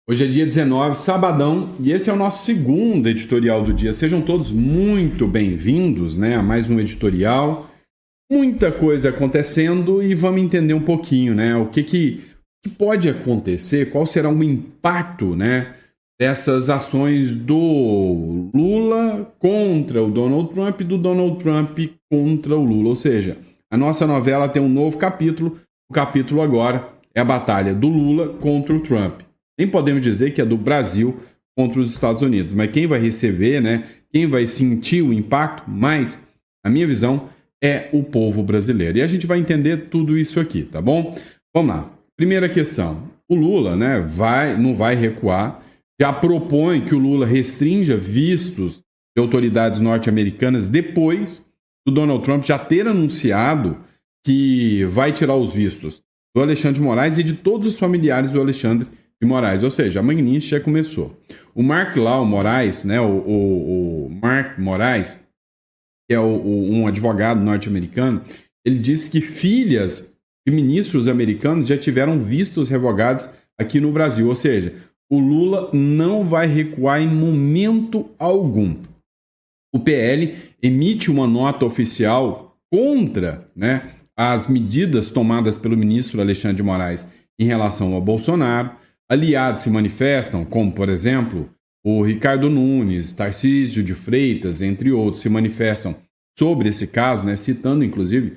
Hoje é dia 19, sabadão, e esse é o nosso segundo editorial do dia. Sejam todos muito bem-vindos, né, a mais um editorial. Muita coisa acontecendo e vamos entender um pouquinho, né, o que pode acontecer, qual será o impacto, né, dessas ações do Lula contra o Donald Trump e do Donald Trump contra o Lula. Ou seja, a nossa novela tem um novo capítulo. O capítulo agora é a batalha do Lula contra o Trump. Nem podemos dizer que é do Brasil contra os Estados Unidos, mas quem vai receber, né, quem vai sentir o impacto mais, a minha visão, é o povo brasileiro. E a gente vai entender tudo isso aqui, tá bom? Vamos lá. Primeira questão. O Lula, né, não vai recuar, já propõe que o Lula restrinja vistos de autoridades norte-americanas depois do Donald Trump já ter anunciado que vai tirar os vistos do Alexandre de Moraes e de todos os familiares do Alexandre de Moraes, ou seja, a magnice já começou. O Mark Lau Moraes, né, o Mark Moraes, que é um advogado norte-americano, ele disse que filhas de ministros americanos já tiveram vistos revogados aqui no Brasil, ou seja, o Lula não vai recuar em momento algum. O PL emite uma nota oficial contra, né, as medidas tomadas pelo ministro Alexandre de Moraes em relação ao Bolsonaro. Aliados se manifestam, como, por exemplo, o Ricardo Nunes, Tarcísio de Freitas, entre outros, se manifestam sobre esse caso, né, citando, inclusive, o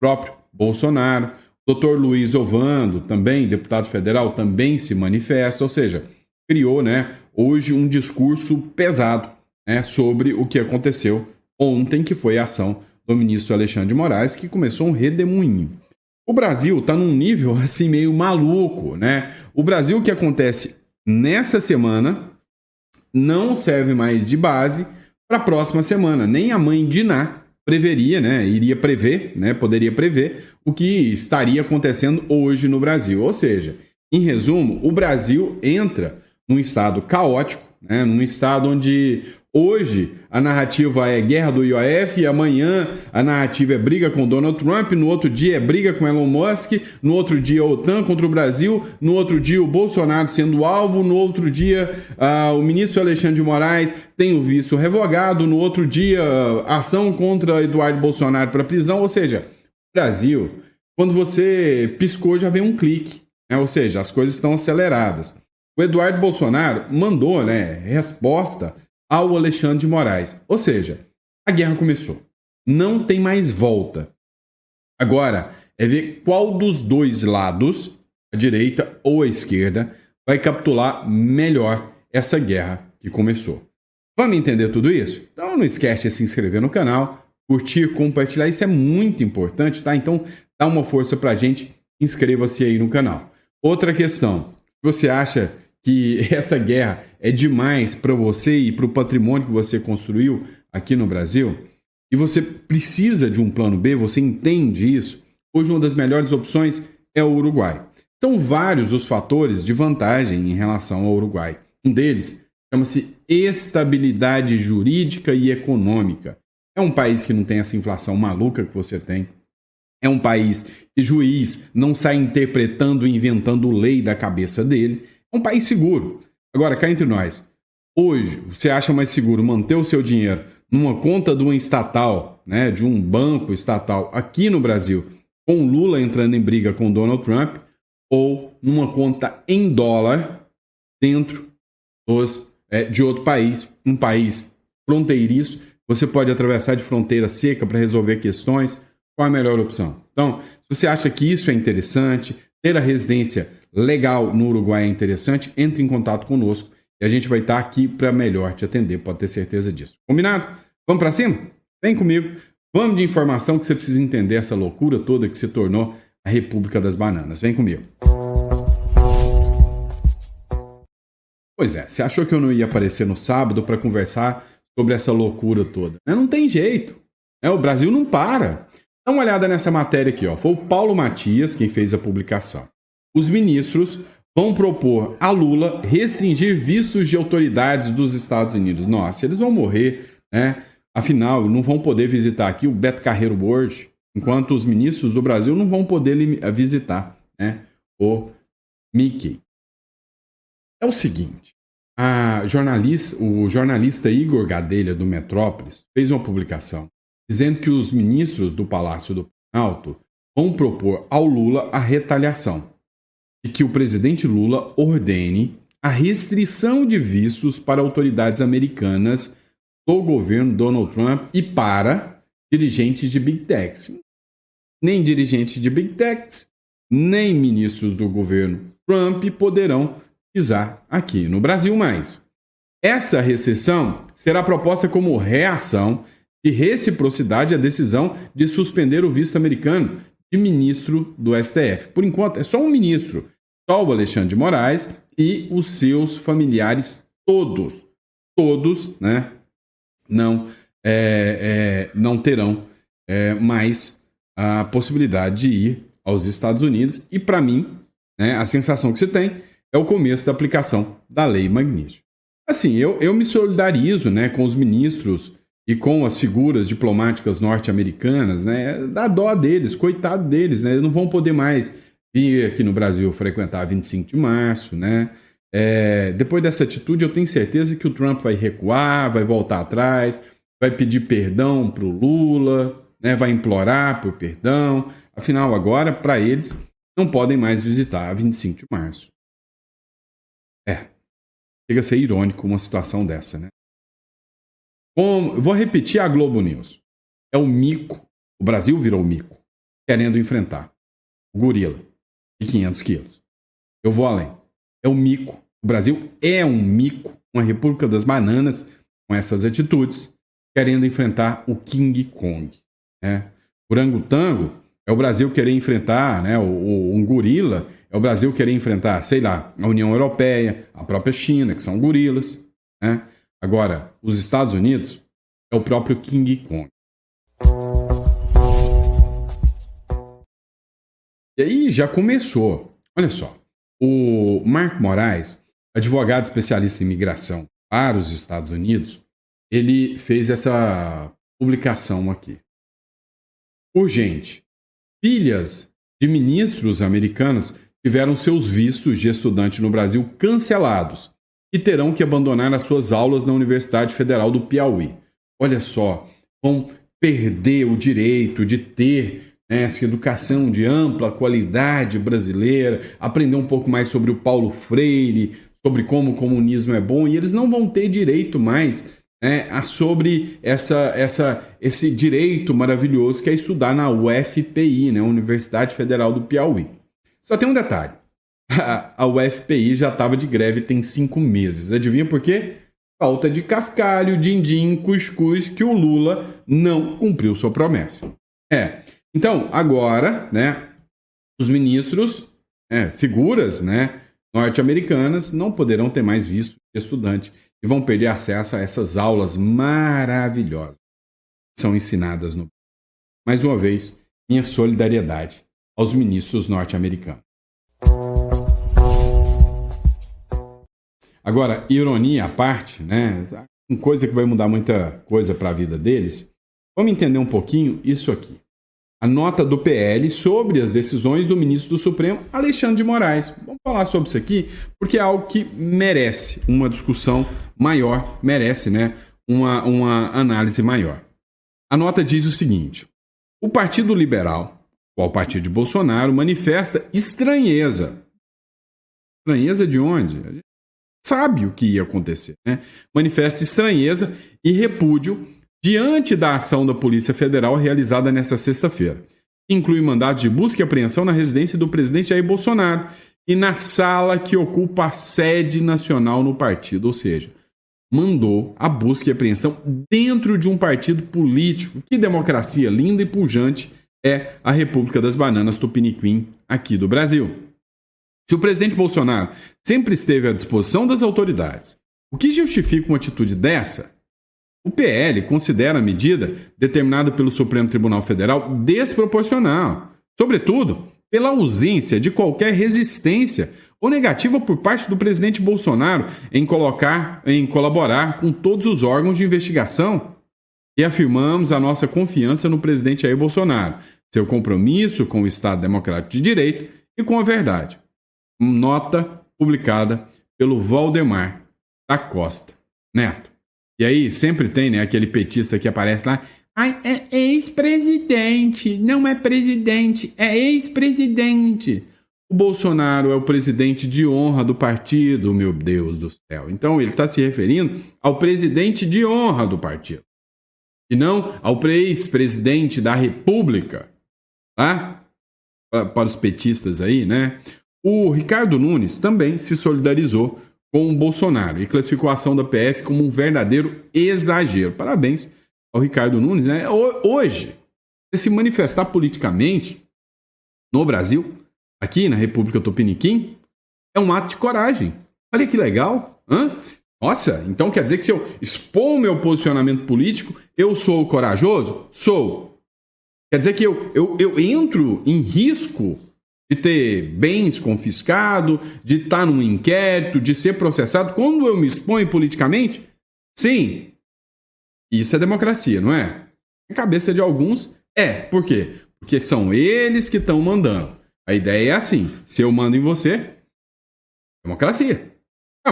próprio Bolsonaro. O Dr. Luiz Ovando, também deputado federal, também se manifesta, ou seja, criou, né, hoje um discurso pesado, né, sobre o que aconteceu ontem, que foi a ação do ministro Alexandre de Moraes, que começou um redemoinho. O Brasil está num nível assim meio maluco, né? O Brasil, que acontece nessa semana, não serve mais de base para a próxima semana. Nem a mãe Diná preveria, né? Iria prever, né? Poderia prever o que estaria acontecendo hoje no Brasil. Ou seja, em resumo, o Brasil entra num estado caótico, né? Num estado onde hoje a narrativa é guerra do IOF, amanhã a narrativa é briga com Donald Trump, no outro dia é briga com Elon Musk, no outro dia a OTAN contra o Brasil, no outro dia o Bolsonaro sendo alvo, no outro dia o ministro Alexandre de Moraes tem o visto revogado, no outro dia ação contra Eduardo Bolsonaro para prisão. Ou seja, Brasil, quando você piscou já vem um clique, né? Ou seja, as coisas estão aceleradas. O Eduardo Bolsonaro mandou, né, resposta ao Alexandre de Moraes. Ou seja, a guerra começou. Não tem mais volta. Agora é ver qual dos dois lados, a direita ou a esquerda, vai capitular melhor essa guerra que começou. Vamos entender tudo isso? Então não esquece de se inscrever no canal, curtir, compartilhar. Isso é muito importante, tá? Então dá uma força pra gente, inscreva-se aí no canal. Outra questão, você acha que essa guerra é demais para você e para o patrimônio que você construiu aqui no Brasil, e você precisa de um plano B, você entende isso? Hoje uma das melhores opções é o Uruguai. São vários os fatores de vantagem em relação ao Uruguai. Um deles chama-se estabilidade jurídica e econômica. É um país que não tem essa inflação maluca que você tem. É um país que juiz não sai interpretando e inventando lei da cabeça dele. É um país seguro. Agora, cá entre nós, hoje você acha mais seguro manter o seu dinheiro numa conta de uma estatal, né, de um banco estatal aqui no Brasil, com o Lula entrando em briga com Donald Trump, ou numa conta em dólar dentro de outro país, um país fronteiriço? Você pode atravessar de fronteira seca para resolver questões. Qual é a melhor opção? Então, se você acha que isso é interessante, ter a residência legal no Uruguai é interessante, entre em contato conosco e a gente vai estar aqui para melhor te atender, pode ter certeza disso. Combinado? Vamos para cima? Vem comigo. Vamos de informação que você precisa entender essa loucura toda que se tornou a República das Bananas. Vem comigo. Pois é, você achou que eu não ia aparecer no sábado para conversar sobre essa loucura toda? Não tem jeito. O Brasil não para. Dá uma olhada nessa matéria aqui, ó. Foi o Paulo Matias quem fez a publicação. Os ministros vão propor a Lula restringir vistos de autoridades dos Estados Unidos. Nossa, eles vão morrer, né? Afinal, não vão poder visitar aqui o Beto Carreiro World, enquanto os ministros do Brasil não vão poder visitar, né, o Mickey. É o seguinte, o jornalista Igor Gadelha, do Metrópolis, fez uma publicação dizendo que os ministros do Palácio do Planalto vão propor ao Lula a retaliação e que o presidente Lula ordene a restrição de vistos para autoridades americanas do governo Donald Trump e para dirigentes de Big Techs. Nem dirigentes de Big Techs, nem ministros do governo Trump poderão pisar aqui no Brasil mais. Essa restrição será proposta como reação de reciprocidade à decisão de suspender o visto americano de ministro do STF. Por enquanto, é só um ministro, só o Alexandre de Moraes e os seus familiares todos, né, não terão mais a possibilidade de ir aos Estados Unidos. E, para mim, né, a sensação que você tem é o começo da aplicação da Lei Magnitsky. Assim, eu me solidarizo, né, com os ministros e com as figuras diplomáticas norte-americanas, né, dá dó deles, coitado deles, né, eles não vão poder mais vir aqui no Brasil frequentar 25 de março, né. Depois dessa atitude, eu tenho certeza que o Trump vai recuar, vai voltar atrás, vai pedir perdão para o Lula, né, vai implorar por perdão. Afinal, agora, para eles, não podem mais visitar 25 de março. Chega a ser irônico uma situação dessa, né? Vou repetir a Globo News. É o mico, o Brasil virou mico, querendo enfrentar o gorila de 500 quilos. Eu vou além. É o mico. O Brasil é um mico, uma república das bananas, com essas atitudes, querendo enfrentar o King Kong. Né? O orangotango é o Brasil querer enfrentar, né, um gorila, é o Brasil querer enfrentar, sei lá, a União Europeia, a própria China, que são gorilas. Né? Agora, os Estados Unidos é o próprio King Kong. E aí já começou. Olha só, o Marco Moraes, advogado especialista em imigração para os Estados Unidos, ele fez essa publicação aqui. Urgente. Filhas de ministros americanos tiveram seus vistos de estudante no Brasil cancelados e terão que abandonar as suas aulas na Universidade Federal do Piauí. Olha só, vão perder o direito de ter, né, essa educação de ampla qualidade brasileira, aprender um pouco mais sobre o Paulo Freire, sobre como o comunismo é bom, e eles não vão ter direito mais, né, sobre esse direito maravilhoso que é estudar na UFPI, né, Universidade Federal do Piauí. Só tem um detalhe. A UFPI já estava de greve tem 5 meses. Adivinha por quê? Falta de cascalho, din-din, cuscuz, que o Lula não cumpriu sua promessa. Então, agora, né, os ministros, figuras, né, norte-americanas, não poderão ter mais visto de estudante e vão perder acesso a essas aulas maravilhosas que são ensinadas no... Mais uma vez, minha solidariedade aos ministros norte-americanos. Agora, ironia à parte, né? Uma coisa que vai mudar muita coisa para a vida deles. Vamos entender um pouquinho isso aqui. A nota do PL sobre as decisões do ministro do Supremo, Alexandre de Moraes. Vamos falar sobre isso aqui, porque é algo que merece uma discussão maior, merece, né, uma análise maior. A nota diz o seguinte: o Partido Liberal, o partido de Bolsonaro, manifesta estranheza. Estranheza de onde? A gente sabe o que ia acontecer, né? Manifesta estranheza e repúdio diante da ação da Polícia Federal realizada nesta sexta-feira. Inclui mandados de busca e apreensão na residência do presidente Jair Bolsonaro e na sala que ocupa a sede nacional no partido, ou seja, mandou a busca e apreensão dentro de um partido político. Que democracia linda e pujante é a República das Bananas Tupiniquim aqui do Brasil. Se o presidente Bolsonaro sempre esteve à disposição das autoridades, o que justifica uma atitude dessa? O PL considera a medida determinada pelo Supremo Tribunal Federal desproporcional, sobretudo pela ausência de qualquer resistência ou negativa por parte do presidente Bolsonaro em colaborar com todos os órgãos de investigação. E afirmamos a nossa confiança no presidente Jair Bolsonaro, seu compromisso com o Estado Democrático de Direito e com a verdade. Nota publicada pelo Valdemar da Costa Neto. E aí sempre tem, né, aquele petista que aparece lá. Ai, é ex-presidente, não é presidente, é ex-presidente. O Bolsonaro é o presidente de honra do partido, meu Deus do céu. Então ele está se referindo ao presidente de honra do partido. E não ao ex-presidente da República. Tá? Para os petistas aí, né? O Ricardo Nunes também se solidarizou com o Bolsonaro e classificou a ação da PF como um verdadeiro exagero. Parabéns ao Ricardo Nunes, né? Hoje, se manifestar politicamente no Brasil, aqui na República Tupiniquim, é um ato de coragem. Olha que legal. Nossa, então quer dizer que se eu expor o meu posicionamento político, eu sou corajoso? Sou. Quer dizer que eu entro em risco de ter bens confiscados, de estar num inquérito, de ser processado quando eu me exponho politicamente? Sim. Isso é democracia, não é? Na cabeça de alguns, é. Por quê? Porque são eles que estão mandando. A ideia é assim, se eu mando em você, democracia.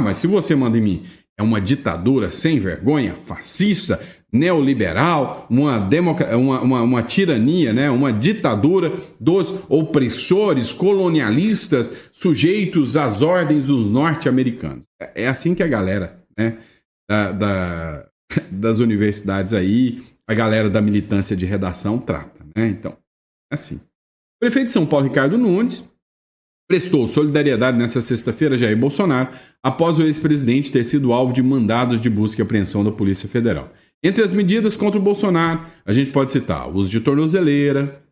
Mas se você manda em mim, é uma ditadura sem vergonha, fascista, neoliberal, uma tirania, né? Uma ditadura dos opressores colonialistas sujeitos às ordens dos norte-americanos. É assim que a galera, né, das universidades aí, a galera da militância de redação trata, né? Então, é assim. O prefeito de São Paulo, Ricardo Nunes, prestou solidariedade nesta sexta-feira a Jair Bolsonaro após o ex-presidente ter sido alvo de mandados de busca e apreensão da Polícia Federal. Entre as medidas contra o Bolsonaro, a gente pode citar o uso de tornozeleira,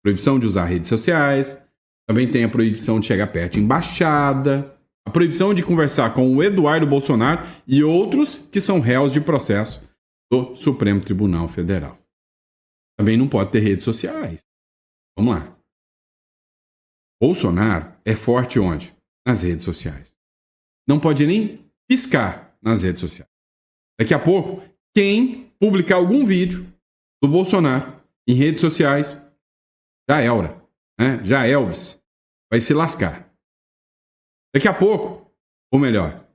proibição de usar redes sociais, também tem a proibição de chegar perto de embaixada, a proibição de conversar com o Eduardo Bolsonaro e outros que são réus de processo do Supremo Tribunal Federal. Também não pode ter redes sociais. Vamos lá. Bolsonaro é forte onde? Nas redes sociais. Não pode nem piscar nas redes sociais. Daqui a pouco, quem publicar algum vídeo do Bolsonaro em redes sociais, já era, né? Já Elvis, vai se lascar. Daqui a pouco, ou melhor,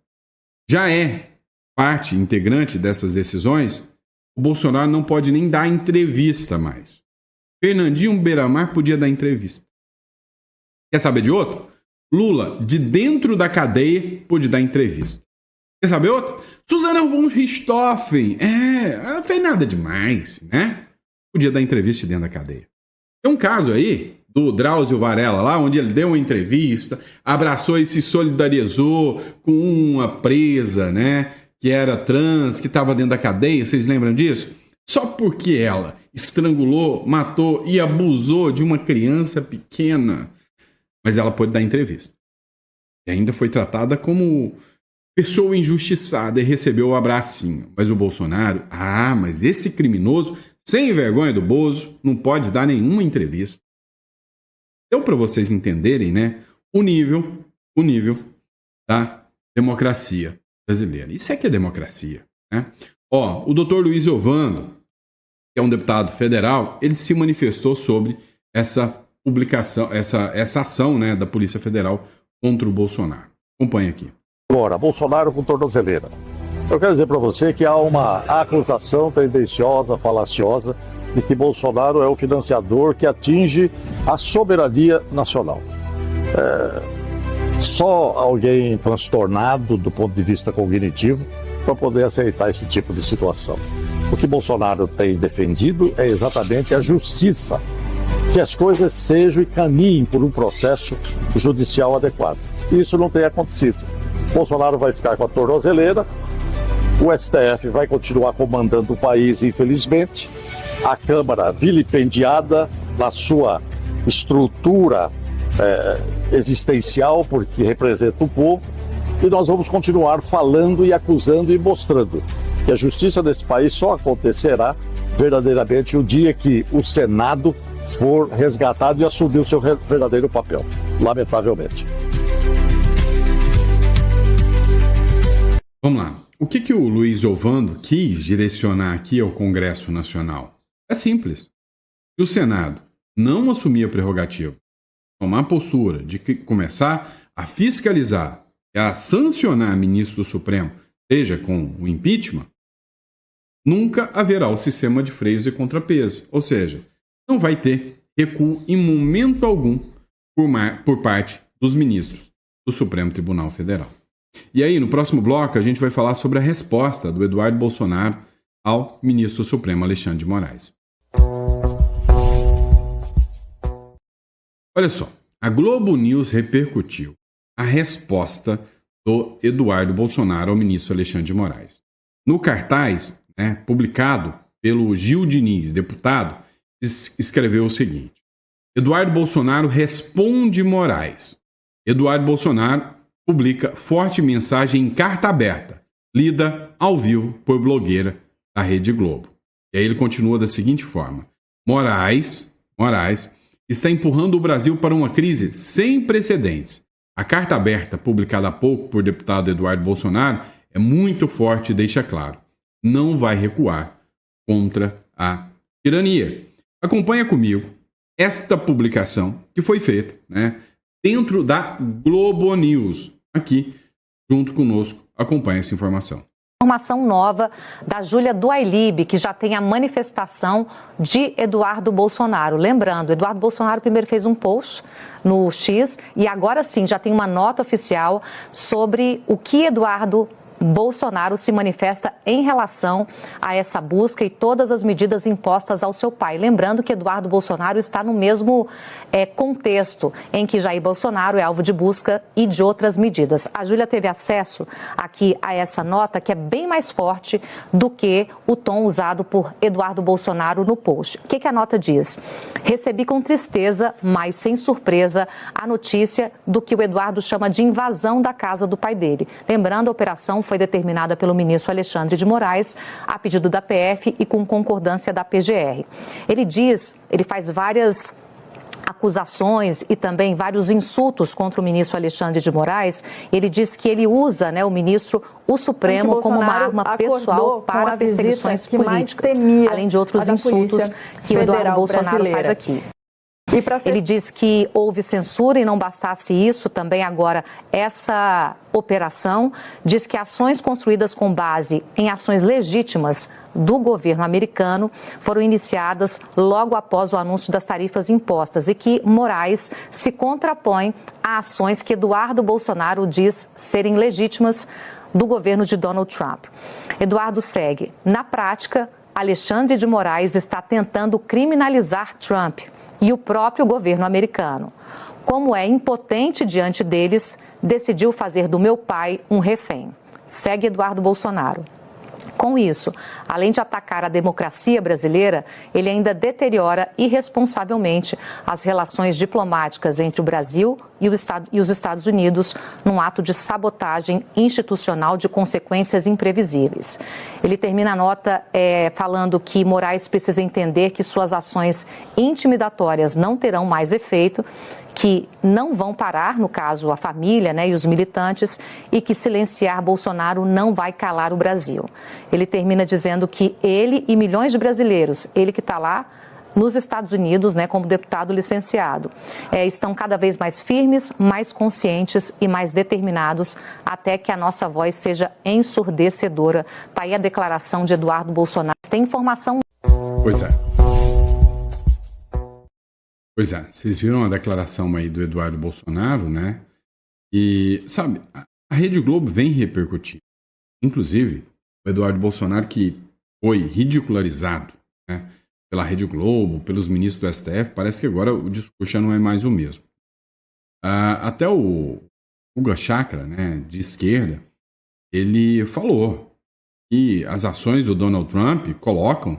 já é parte integrante dessas decisões, o Bolsonaro não pode nem dar entrevista mais. Fernandinho Beiramar podia dar entrevista. Quer saber de outro? Lula, de dentro da cadeia, pôde dar entrevista. Quer saber outro? Suzana von Richthofen. Ela fez nada demais, né? Podia dar entrevista de dentro da cadeia. Tem um caso aí do Drauzio Varela lá, onde ele deu uma entrevista, abraçou e se solidarizou com uma presa, né? Que era trans, que estava dentro da cadeia. Vocês lembram disso? Só porque ela estrangulou, matou e abusou de uma criança pequena. Mas ela pôde dar entrevista. E ainda foi tratada como pessoa injustiçada e recebeu o abracinho. Mas o Bolsonaro, mas esse criminoso, sem vergonha do Bozo, não pode dar nenhuma entrevista. Deu para vocês entenderem, né? O nível da democracia brasileira. Isso é que é democracia, né? O doutor Luiz Ovando, que é um deputado federal, ele se manifestou sobre essa publicação, essa ação, né, da Polícia Federal contra o Bolsonaro. Acompanhe aqui. Agora, Bolsonaro com tornozeleira. Eu quero dizer para você que há uma acusação tendenciosa, falaciosa, de que Bolsonaro é o financiador que atinge a soberania nacional. Só alguém transtornado do ponto de vista cognitivo para poder aceitar esse tipo de situação. O que Bolsonaro tem defendido é exatamente a justiça, que as coisas sejam e caminhem por um processo judicial adequado. Isso não tem acontecido. Bolsonaro vai ficar com a tornozeleira, o STF vai continuar comandando o país, infelizmente, a Câmara vilipendiada na sua estrutura existencial, porque representa o povo, e nós vamos continuar falando e acusando e mostrando que a justiça desse país só acontecerá verdadeiramente o dia que o Senado for resgatado e assumir o seu verdadeiro papel, lamentavelmente. Vamos lá. O que o Luiz Ovando quis direcionar aqui ao Congresso Nacional? É simples. Se o Senado não assumir a prerrogativa, tomar a postura de começar a fiscalizar a sancionar ministro do Supremo, seja com o impeachment, nunca haverá o sistema de freios e contrapeso. Ou seja, não vai ter recuo em momento algum por parte dos ministros do Supremo Tribunal Federal. E aí, no próximo bloco, a gente vai falar sobre a resposta do Eduardo Bolsonaro ao ministro Supremo Alexandre de Moraes. Olha só, a Globo News repercutiu a resposta do Eduardo Bolsonaro ao ministro Alexandre de Moraes. No cartaz, publicado pelo Gil Diniz, deputado, escreveu o seguinte: Eduardo Bolsonaro responde Moraes. Eduardo Bolsonaro publica forte mensagem em carta aberta, lida ao vivo por blogueira da Rede Globo. E aí ele continua da seguinte forma: Moraes está empurrando o Brasil para uma crise sem precedentes. A carta aberta, publicada há pouco por deputado Eduardo Bolsonaro, é muito forte e deixa claro: não vai recuar contra a tirania. Acompanha comigo esta publicação que foi feita, dentro da Globo News. Aqui, junto conosco, acompanha essa informação. Informação nova da Júlia Duailib, que já tem a manifestação de Eduardo Bolsonaro. Lembrando, Eduardo Bolsonaro primeiro fez um post no X e agora sim já tem uma nota oficial sobre o que Eduardo Bolsonaro se manifesta em relação a essa busca e todas as medidas impostas ao seu pai. Lembrando que Eduardo Bolsonaro está no mesmo contexto em que Jair Bolsonaro é alvo de busca e de outras medidas. A Júlia teve acesso aqui a essa nota, que é bem mais forte do que o tom usado por Eduardo Bolsonaro no post. O que a nota diz? Recebi com tristeza, mas sem surpresa, a notícia do que o Eduardo chama de invasão da casa do pai dele. Lembrando, a operação foi determinada pelo ministro Alexandre de Moraes, a pedido da PF e com concordância da PGR. Ele faz várias acusações e também vários insultos contra o ministro Alexandre de Moraes. Ele diz que ele usa, o Supremo como uma arma pessoal para perseguições políticas, além de outros insultos que o Eduardo Bolsonaro faz aqui. Ele diz que houve censura e não bastasse isso, também agora essa operação diz que ações construídas com base em ações legítimas do governo americano foram iniciadas logo após o anúncio das tarifas impostas e que Moraes se contrapõe a ações que Eduardo Bolsonaro diz serem legítimas do governo de Donald Trump. Eduardo segue: na prática, Alexandre de Moraes está tentando criminalizar Trump e o próprio governo americano. Como é impotente diante deles, decidiu fazer do meu pai um refém. Segue Eduardo Bolsonaro. Com isso, além de atacar a democracia brasileira, ele ainda deteriora irresponsavelmente as relações diplomáticas entre o Brasil e os Estados Unidos, num ato de sabotagem institucional de consequências imprevisíveis. Ele termina a nota falando que Moraes precisa entender que suas ações intimidatórias não terão mais efeito, que não vão parar, no caso, a família e os militantes, e que silenciar Bolsonaro não vai calar o Brasil. Ele termina dizendo que ele e milhões de brasileiros, ele que está lá nos Estados Unidos, como deputado licenciado, estão cada vez mais firmes, mais conscientes e mais determinados até que a nossa voz seja ensurdecedora. Está aí a declaração de Eduardo Bolsonaro. Tem informação... Pois é, vocês viram a declaração aí do Eduardo Bolsonaro, E, sabe, a Rede Globo vem repercutindo. Inclusive, o Eduardo Bolsonaro, que foi ridicularizado, pela Rede Globo, pelos ministros do STF, parece que agora o discurso já não é mais o mesmo. Até o Guga Chakra, de esquerda, ele falou que as ações do Donald Trump colocam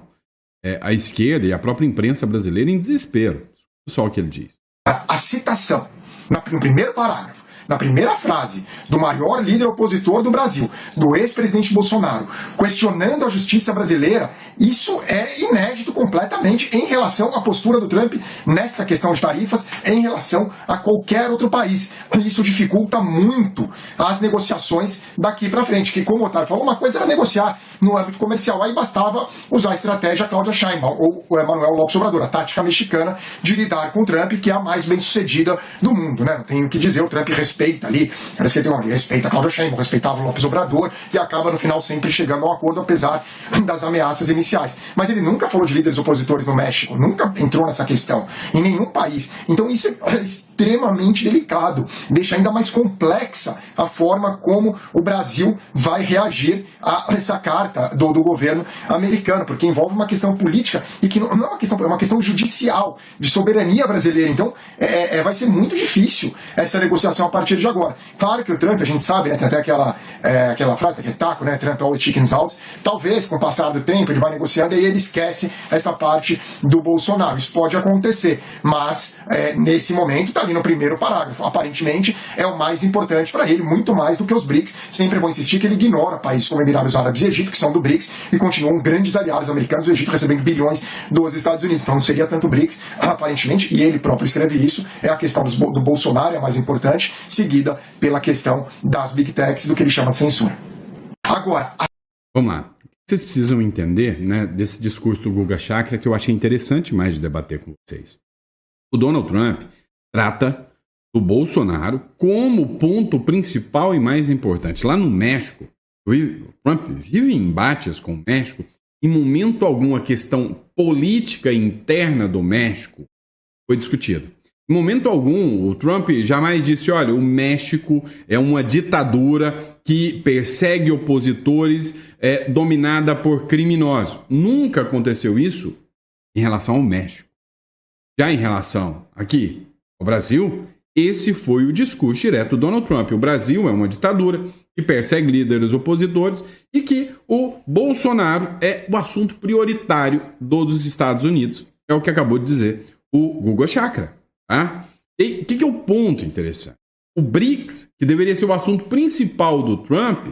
a esquerda e a própria imprensa brasileira em desespero. Só o que ele diz. A citação, no primeiro parágrafo, na primeira frase do maior líder opositor do Brasil, do ex-presidente Bolsonaro, questionando a justiça brasileira, isso é inédito completamente em relação à postura do Trump nessa questão de tarifas, em relação a qualquer outro país. Isso dificulta muito as negociações daqui para frente, que, como o Otávio falou, uma coisa era negociar no âmbito comercial, aí bastava usar a estratégia Cláudia Sheinbaum ou o Emmanuel Lopes Obrador, a tática mexicana de lidar com o Trump, que é a mais bem-sucedida do mundo. mundo, né? Não tem o que dizer, o Trump respeita ali, parece que ele tem respeita a Cláudia Sheinbaum, respeitava o López Obrador e acaba no final sempre chegando a um acordo, apesar das ameaças iniciais. Mas ele nunca falou de líderes opositores no México, nunca entrou nessa questão, em nenhum país. Então isso é extremamente delicado, deixa ainda mais complexa a forma como o Brasil vai reagir a essa carta do governo americano, porque envolve uma questão política e que não é uma questão, é uma questão judicial, de soberania brasileira. Então vai ser muito difícil essa negociação a partir de agora. Claro que o Trump, a gente sabe, né, tem até aquela frase, aquele taco, né, Trump always chickens out. Talvez com o passar do tempo ele vai negociando e ele esquece essa parte do Bolsonaro. Isso pode acontecer, mas nesse momento está ali no primeiro parágrafo. Aparentemente é o mais importante para ele, muito mais do que os BRICS. Sempre vou insistir que ele ignora países como Emirados Árabes e Egito, que são do BRICS e continuam grandes aliados americanos, o Egito recebendo bilhões dos Estados Unidos. Então não seria tanto BRICS, aparentemente, e ele próprio escreve isso, é a questão do Bolsonaro, é a mais importante, seguida pela questão das Big Techs, do que ele chama de censura. Agora... Vamos lá. Vocês precisam entender, né, desse discurso do Guga Chakra, que eu achei interessante mais de debater com vocês. O Donald Trump trata do Bolsonaro como ponto principal e mais importante. Lá no México, o Trump vive em embates com o México. Em momento algum, a questão política interna do México foi discutida. Em momento algum, o Trump jamais disse, olha, o México é uma ditadura que persegue opositores, dominada por criminosos. Nunca aconteceu isso em relação ao México. Já em relação aqui ao Brasil, esse foi o discurso direto do Donald Trump. O Brasil é uma ditadura que persegue líderes opositores e que o Bolsonaro é o assunto prioritário dos Estados Unidos. É o que acabou de dizer o Guga Chakra. Tá? E o que é o ponto interessante? O BRICS, que deveria ser o assunto principal do Trump,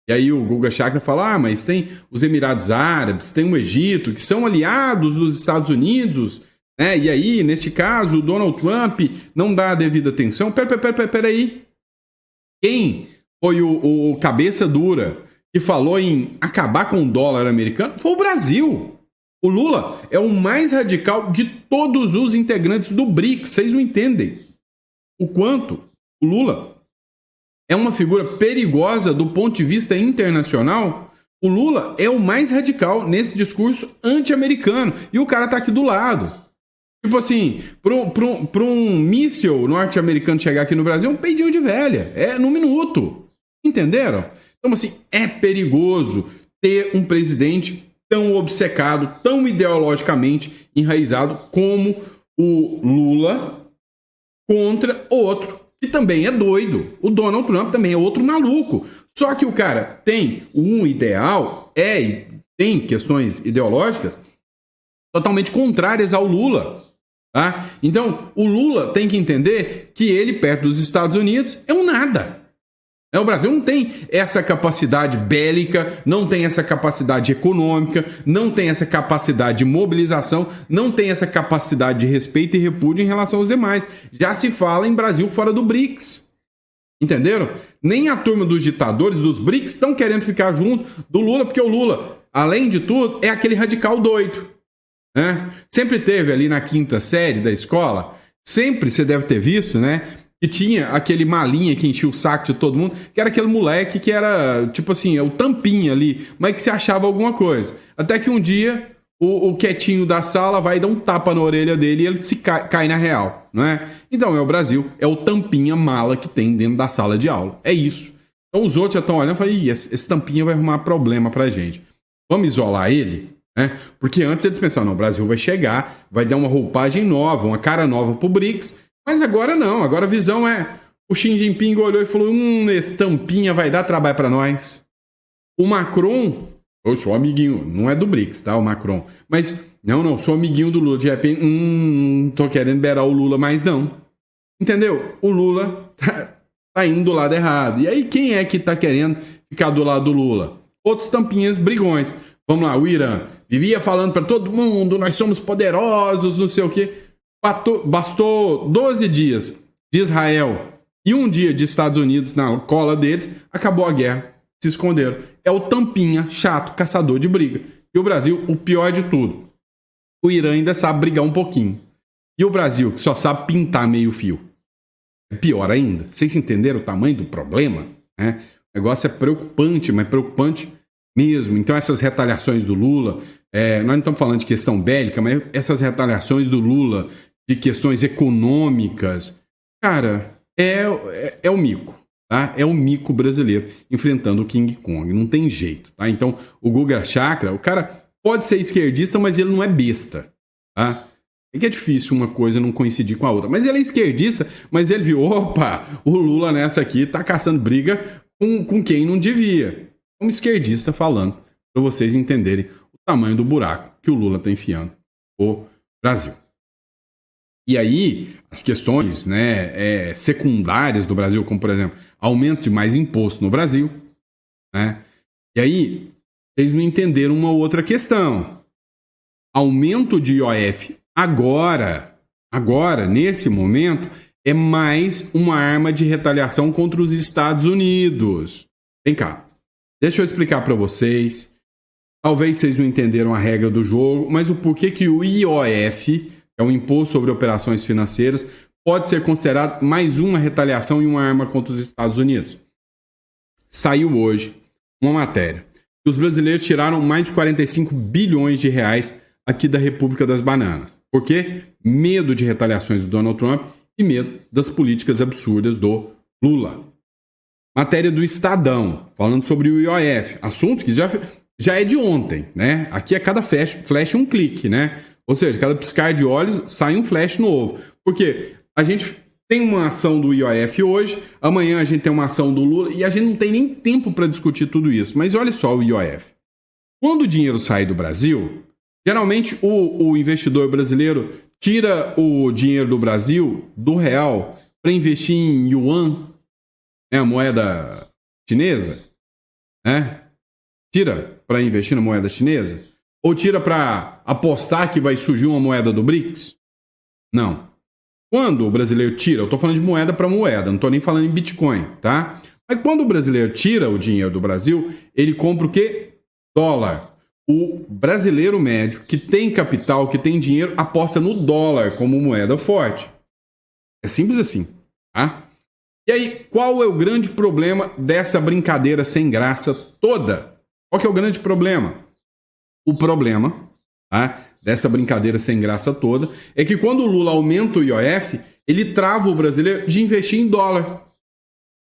e aí o Guga Chakra fala, mas tem os Emirados Árabes, tem o Egito, que são aliados dos Estados Unidos, né? E aí, neste caso, o Donald Trump não dá a devida atenção. Peraí. Quem foi o cabeça dura que falou em acabar com o dólar americano? Foi o Brasil. O Lula é o mais radical de todos os integrantes do BRICS. Vocês não entendem o quanto o Lula é uma figura perigosa do ponto de vista internacional. O Lula é o mais radical nesse discurso anti-americano. E o cara tá aqui do lado. Tipo assim, para um míssil norte-americano chegar aqui no Brasil, é um peidinho de velha. É no minuto. Entenderam? Então, assim, é perigoso ter um presidente tão obcecado, tão ideologicamente enraizado como o Lula contra outro, que também é doido. O Donald Trump também é outro maluco. Só que o cara tem um ideal, tem questões ideológicas totalmente contrárias ao Lula. Tá? Então, o Lula tem que entender que ele, perto dos Estados Unidos, é um nada. O Brasil não tem essa capacidade bélica, não tem essa capacidade econômica, não tem essa capacidade de mobilização, não tem essa capacidade de respeito e repúdio em relação aos demais. Já se fala em Brasil fora do BRICS. Entenderam? Nem a turma dos ditadores, dos BRICS, estão querendo ficar junto do Lula, porque o Lula, além de tudo, é aquele radical doido. Né? Sempre teve ali na 5ª série da escola, sempre você deve ter visto, né? Que tinha aquele malinha que enchia o saco de todo mundo, que era aquele moleque que era, tipo assim, o tampinha ali, mas que se achava alguma coisa. Até que um dia, o quietinho da sala vai dar um tapa na orelha dele e ele se cai na real, não é? Então, é o Brasil, é o tampinha mala que tem dentro da sala de aula. É isso. Então, os outros já estão olhando e falam, esse tampinha vai arrumar problema pra gente. Vamos isolar ele? Porque antes eles pensavam, não, o Brasil vai chegar, vai dar uma roupagem nova, uma cara nova pro BRICS. Mas agora não, agora a visão é... O Xi Jinping olhou e falou, esse tampinha vai dar trabalho para nós. O Macron, eu sou amiguinho, não é do BRICS, tá, o Macron. Mas, não, sou amiguinho do Lula. De repente, não tô querendo liberar o Lula mais não. Entendeu? O Lula tá indo do lado errado. E aí, quem é que tá querendo ficar do lado do Lula? Outros tampinhas brigões. Vamos lá, o Irã vivia falando para todo mundo, nós somos poderosos, não sei o quê. Bastou 12 dias de Israel e um dia de Estados Unidos na cola deles, acabou a guerra, se esconderam. É o tampinha chato, caçador de briga. E o Brasil, o pior de tudo, o Irã ainda sabe brigar um pouquinho. E o Brasil, que só sabe pintar meio fio. é pior ainda. Vocês entenderam o tamanho do problema? Né? O negócio é preocupante, mas preocupante mesmo. Então essas retaliações do Lula, nós não estamos falando de questão bélica, mas essas retaliações do Lula de questões econômicas, cara, é o mico. Tá? É o mico brasileiro enfrentando o King Kong, não tem jeito. Tá? Então, o Guga Chakra, o cara pode ser esquerdista, mas ele não é besta. Tá? É que é difícil uma coisa não coincidir com a outra. Mas ele é esquerdista, mas ele viu, opa, o Lula nessa aqui tá caçando briga com quem não devia. Um esquerdista falando, para vocês entenderem o tamanho do buraco que o Lula tá enfiando o Brasil. E aí, as questões, né, secundárias do Brasil, como, por exemplo, aumento de mais imposto no Brasil, né? E aí, vocês não entenderam uma outra questão. Aumento de IOF agora, nesse momento, é mais uma arma de retaliação contra os Estados Unidos. Vem cá, deixa eu explicar para vocês. Talvez vocês não entenderam a regra do jogo, mas o porquê que o IOF, é um imposto sobre operações financeiras, pode ser considerado mais uma retaliação e uma arma contra os Estados Unidos. Saiu hoje uma matéria. Os brasileiros tiraram mais de 45 bilhões de reais aqui da República das Bananas. Por quê? Medo de retaliações do Donald Trump e medo das políticas absurdas do Lula. Matéria do Estadão, falando sobre o IOF. Assunto que já é de ontem, né? Aqui é cada flash um clique, né? Ou seja, cada piscar de olhos sai um flash novo. Porque a gente tem uma ação do IOF hoje, amanhã a gente tem uma ação do Lula e a gente não tem nem tempo para discutir tudo isso. Mas olha só o IOF. Quando o dinheiro sai do Brasil, geralmente o investidor brasileiro tira o dinheiro do Brasil, do real, para investir em yuan, né, a moeda chinesa, né? Tira para investir na moeda chinesa? Ou tira para apostar que vai surgir uma moeda do BRICS? Não. Quando o brasileiro tira, eu estou falando de moeda para moeda, não estou nem falando em Bitcoin, tá? Mas quando o brasileiro tira o dinheiro do Brasil, ele compra o quê? Dólar. O brasileiro médio, que tem capital, que tem dinheiro, aposta no dólar como moeda forte. É simples assim, tá? E aí, qual é o grande problema dessa brincadeira sem graça toda? Qual que é o grande problema? O problema, tá, dessa brincadeira sem graça toda é que quando o Lula aumenta o IOF, ele trava o brasileiro de investir em dólar.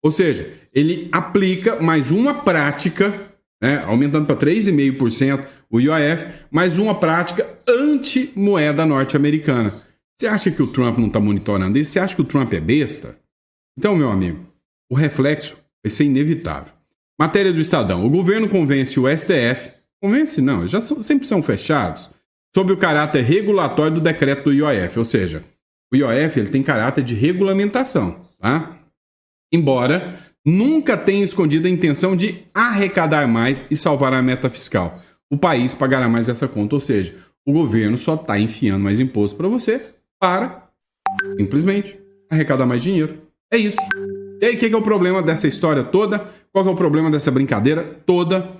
Ou seja, ele aplica mais uma prática, né, aumentando para 3,5% o IOF, mais uma prática anti-moeda norte-americana. Você acha que o Trump não está monitorando isso? Você acha que o Trump é besta? Então, meu amigo, o reflexo vai ser inevitável. Matéria do Estadão. O governo convence o STF, convence não, sempre são fechados, sobre o caráter regulatório do decreto do IOF. Ou seja, o IOF ele tem caráter de regulamentação, tá? Embora nunca tenha escondido a intenção de arrecadar mais e salvar a meta fiscal. O país pagará mais essa conta, ou seja, o governo só está enfiando mais imposto para você para simplesmente arrecadar mais dinheiro. É isso. E aí, o que é o problema dessa história toda? Qual que é o problema dessa brincadeira toda?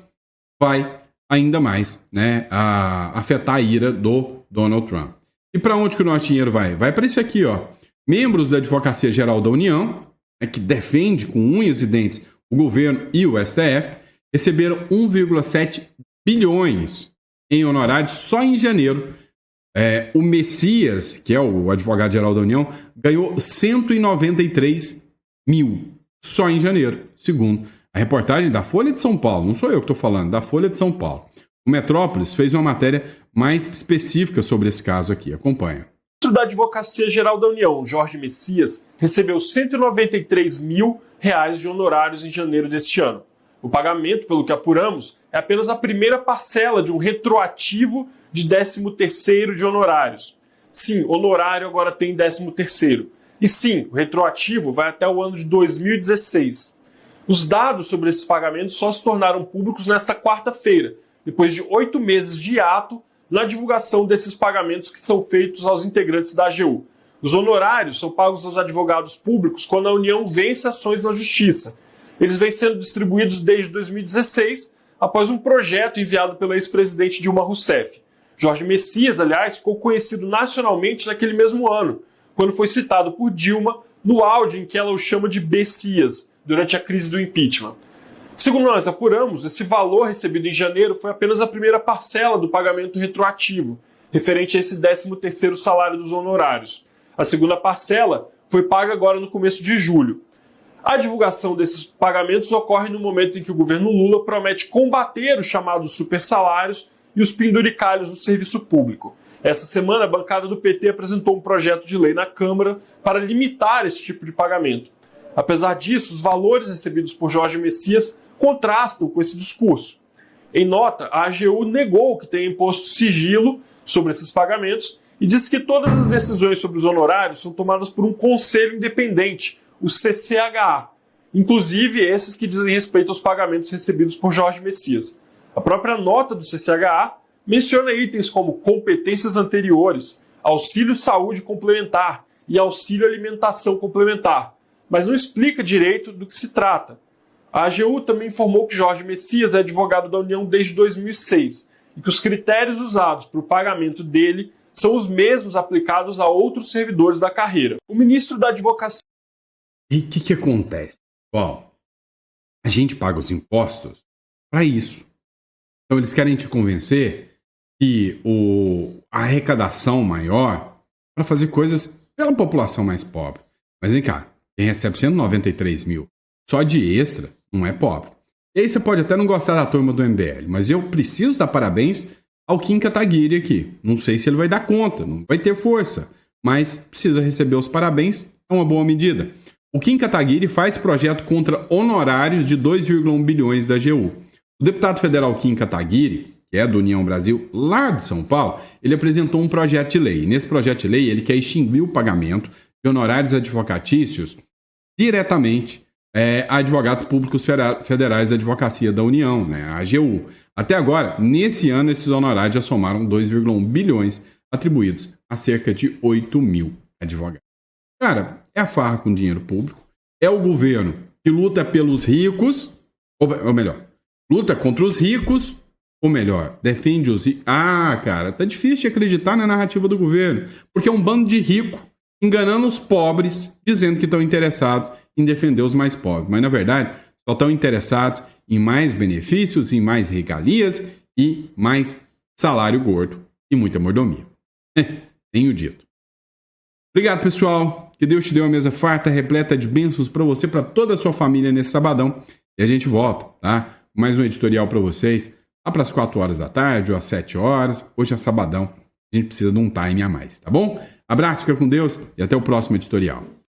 Vai ainda mais, né, a afetar a ira do Donald Trump. E para onde que o nosso dinheiro vai? Vai para isso aqui, ó. Membros da Advocacia Geral da União, né, que defende com unhas e dentes o governo e o STF, receberam 1,7 bilhões em honorários só em janeiro. O Messias, que é o advogado-geral da União, ganhou 193 mil só em janeiro, segundo a reportagem da Folha de São Paulo. Não sou eu que estou falando, da Folha de São Paulo. O Metrópolis fez uma matéria mais específica sobre esse caso aqui. Acompanha. O ministro da Advocacia Geral da União, Jorge Messias, recebeu R$ 193 mil de honorários em janeiro deste ano. O pagamento, pelo que apuramos, é apenas a primeira parcela de um retroativo de 13º de honorários. Sim, honorário agora tem 13º. E sim, o retroativo vai até o ano de 2016. Os dados sobre esses pagamentos só se tornaram públicos nesta quarta-feira, depois de 8 meses de hiato na divulgação desses pagamentos que são feitos aos integrantes da AGU. Os honorários são pagos aos advogados públicos quando a União vence ações na Justiça. Eles vêm sendo distribuídos desde 2016, após um projeto enviado pela ex-presidente Dilma Rousseff. Jorge Messias, aliás, ficou conhecido nacionalmente naquele mesmo ano, quando foi citado por Dilma no áudio em que ela o chama de Messias durante a crise do impeachment. Segundo nós apuramos, esse valor recebido em janeiro foi apenas a primeira parcela do pagamento retroativo, referente a esse 13º salário dos honorários. A segunda parcela foi paga agora no começo de julho. A divulgação desses pagamentos ocorre no momento em que o governo Lula promete combater os chamados supersalários e os penduricalhos no serviço público. Essa semana, a bancada do PT apresentou um projeto de lei na Câmara para limitar esse tipo de pagamento. Apesar disso, os valores recebidos por Jorge Messias contrastam com esse discurso. Em nota, a AGU negou que tenha imposto sigilo sobre esses pagamentos e disse que todas as decisões sobre os honorários são tomadas por um conselho independente, o CCHA, inclusive esses que dizem respeito aos pagamentos recebidos por Jorge Messias. A própria nota do CCHA menciona itens como competências anteriores, auxílio saúde complementar e auxílio alimentação complementar, mas não explica direito do que se trata. A AGU também informou que Jorge Messias é advogado da União desde 2006 e que os critérios usados para o pagamento dele são os mesmos aplicados a outros servidores da carreira. O ministro da Advocacia... E o que acontece? Bom, a gente paga os impostos para isso. Então eles querem te convencer que a arrecadação maior para fazer coisas pela população mais pobre. Mas vem cá, quem recebe 193 mil só de extra não é pobre. E aí você pode até não gostar da turma do MBL, mas eu preciso dar parabéns ao Kim Kataguiri aqui. Não sei se ele vai dar conta, não vai ter força, mas precisa receber os parabéns, é uma boa medida. O Kim Kataguiri faz projeto contra honorários de 2,1 bilhões da AGU. O deputado federal Kim Kataguiri, que é do União Brasil, lá de São Paulo, ele apresentou um projeto de lei. E nesse projeto de lei, ele quer extinguir o pagamento de honorários advocatícios diretamente a advogados públicos federais da Advocacia da União, né, a AGU. Até agora, nesse ano, esses honorários já somaram 2,1 bilhões atribuídos a cerca de 8 mil advogados. Cara, é a farra com dinheiro público, é o governo que luta pelos ricos, ou melhor, luta contra os ricos, ou melhor, defende os ricos. Ah, cara, tá difícil de acreditar na narrativa do governo, porque é um bando de rico enganando os pobres, dizendo que estão interessados em defender os mais pobres. Mas, na verdade, só estão interessados em mais benefícios, em mais regalias e mais salário gordo e muita mordomia. Tenho dito. Obrigado, pessoal. Que Deus te dê uma mesa farta, repleta de bênçãos para você, para toda a sua família nesse sabadão. E a gente volta, tá? Mais um editorial para vocês, lá para as 4 horas da tarde ou às 7 horas. Hoje é sabadão, a gente precisa de um time a mais, tá bom? Abraço, fica com Deus e até o próximo editorial.